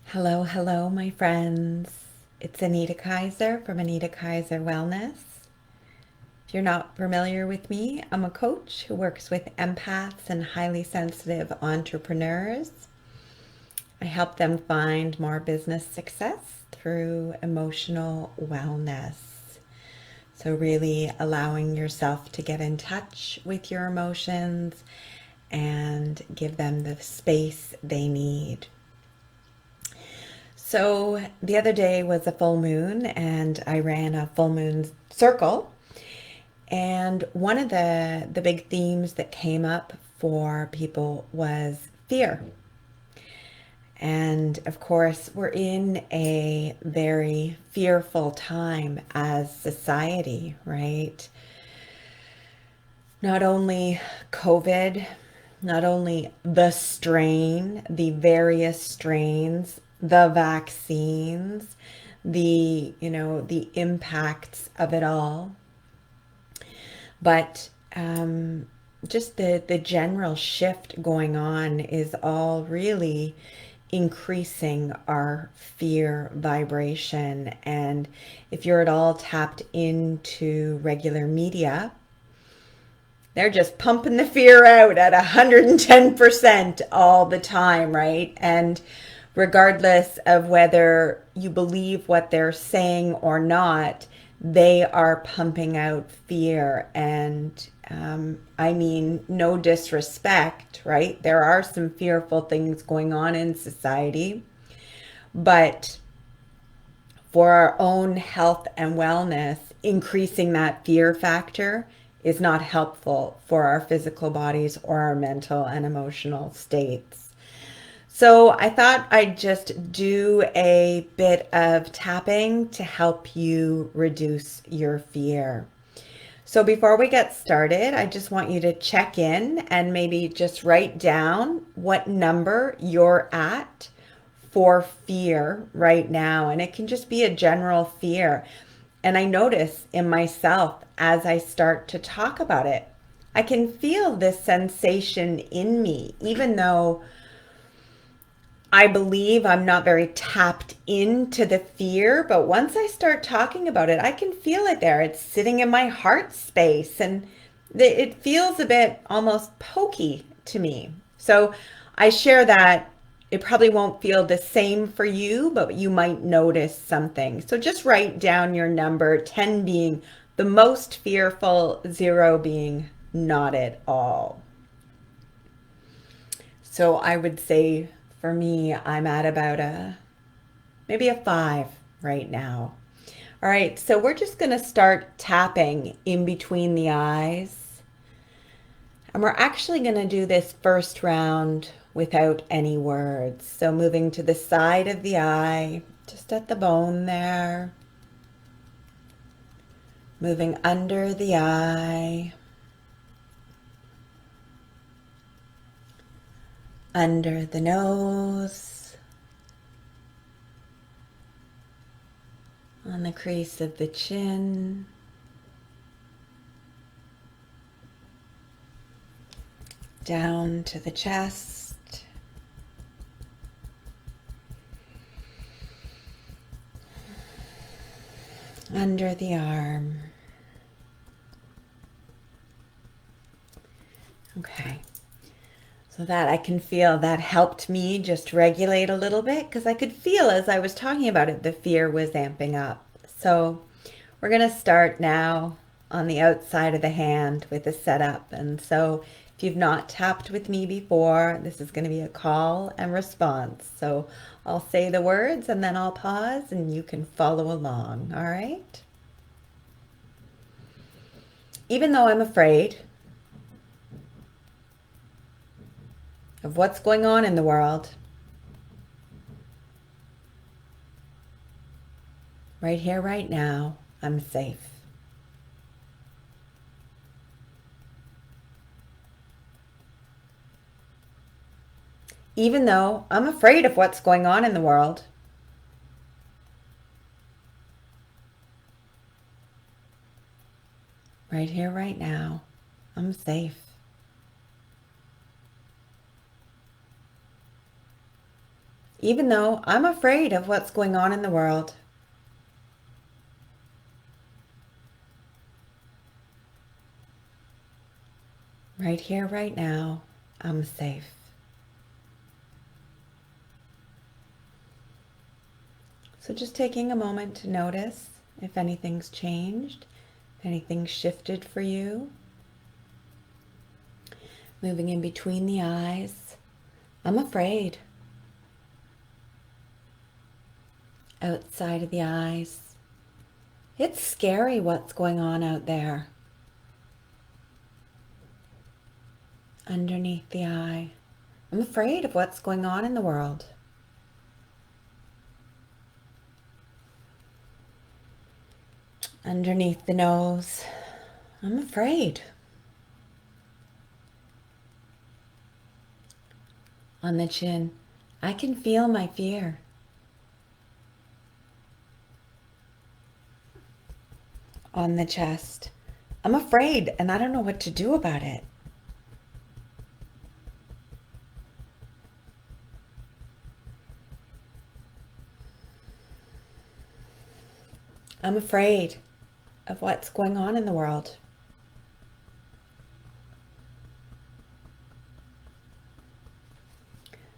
Hello, hello, my friends. It's Anita Kaiser from Anita Kaiser Wellness. If you're not familiar with me, I'm a coach who works with empaths and highly sensitive entrepreneurs. I help them find more business success through emotional wellness. So, really allowing yourself to get in touch with your emotions and give them the space they need. So the other day was a full moon, and I ran a full moon circle. And one of the big themes that came up for people was fear. And of course, we're in a very fearful time as society, right? Not only COVID, not only the strain, the various strains, the vaccines, the impacts of it all, but just the general shift going on is all really increasing our fear vibration. And if you're at all tapped into regular media, they're just pumping the fear out at 110% all the time, right? And regardless of whether you believe what they're saying or not, they are pumping out fear. And I mean, no disrespect, right? There are some fearful things going on in society, but for our own health and wellness, increasing that fear factor is not helpful for our physical bodies or our mental and emotional states. So I thought I'd just do a bit of tapping to help you reduce your fear. So before we get started, I just want you to check in and maybe just write down what number you're at for fear right now. And it can just be a general fear. And I notice in myself as I start to talk about it, I can feel this sensation in me, even though I believe I'm not very tapped into the fear, but once I start talking about it, I can feel it there. It's sitting in my heart space and it feels a bit almost pokey to me. So I share that it probably won't feel the same for you, but you might notice something. So just write down your number, 10 being the most fearful, 0 being not at all. So I would say for me, I'm at about maybe a 5 right now. All right, so we're just going to start tapping in between the eyes. And we're actually going to do this first round without any words. So moving to the side of the eye, just at the bone there. Moving under the eye. Under the nose. On the crease of the chin. Down to the chest. Under the arm. Okay. So that I can feel that helped me just regulate a little bit because I could feel as I was talking about it, the fear was amping up. So we're going to start now on the outside of the hand with a setup. And so if you've not tapped with me before, this is going to be a call and response. So I'll say the words and then I'll pause and you can follow along. All right? Even though I'm afraid of what's going on in the world, right here, right now, I'm safe. Even though I'm afraid of what's going on in the world, right here, right now, I'm safe. even though I'm afraid of what's going on in the world. Right here, right now, I'm safe. So just taking a moment to notice if anything's changed, if anything's shifted for you. Moving in between the eyes. I'm afraid. Outside of the eyes. It's scary what's going on out there. Underneath the eye. I'm afraid of what's going on in the world. Underneath the nose. I'm afraid. On the chin. I can feel my fear. On the chest. I'm afraid and I don't know what to do about it. I'm afraid of what's going on in the world.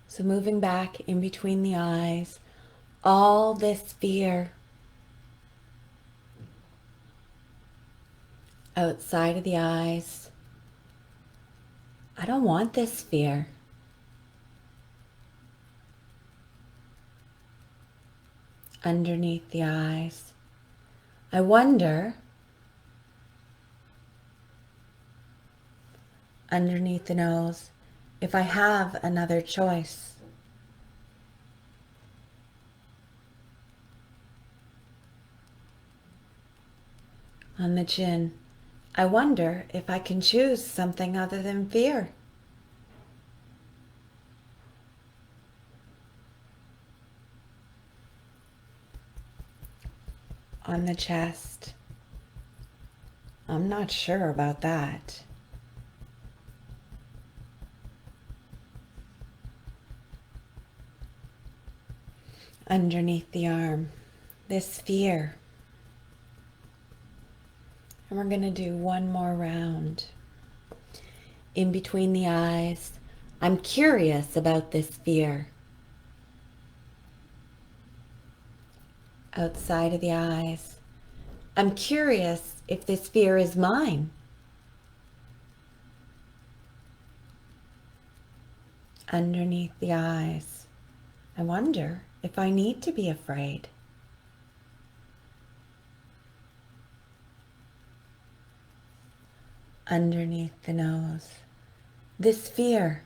So moving back in between the eyes, all this fear outside of the eyes. I don't want this fear. Underneath the eyes. I wonder, underneath the nose, if I have another choice. On the chin, I wonder if I can choose something other than fear. On the chest, I'm not sure about that. Underneath the arm, this fear. And we're going to do one more round. In between the eyes, I'm curious about this fear. Outside of the eyes, I'm curious if this fear is mine. Underneath the eyes, I wonder if I need to be afraid. Underneath the nose, this fear.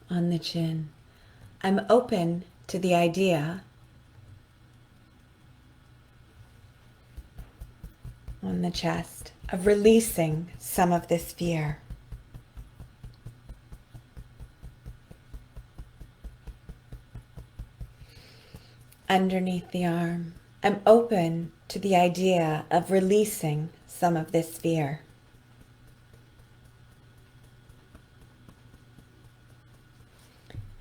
On the chin, I'm open to the idea. On the chest, of releasing some of this fear. Underneath the arm, I'm open to the idea of releasing some of this fear.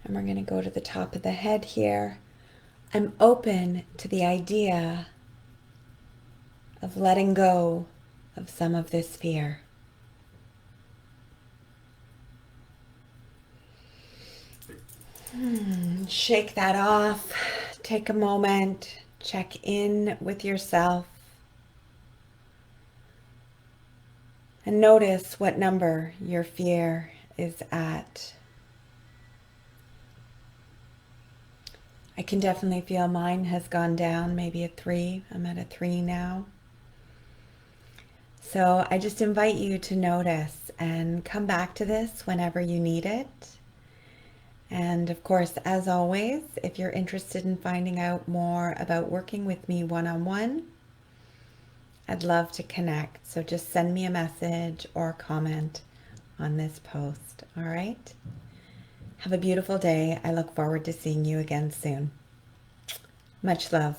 And we're going to go to the top of the head here. I'm open to the idea of letting go of some of this fear. Shake that off. Take a moment. Check in with yourself. And notice what number your fear is at. I can definitely feel mine has gone down, maybe a 3. I'm at a 3 now. So I just invite you to notice and come back to this whenever you need it. And of course, as always, if you're interested in finding out more about working with me one-on-one, I'd love to connect. So just send me a message or comment on this post. All right? Have a beautiful day. I look forward to seeing you again soon. Much love.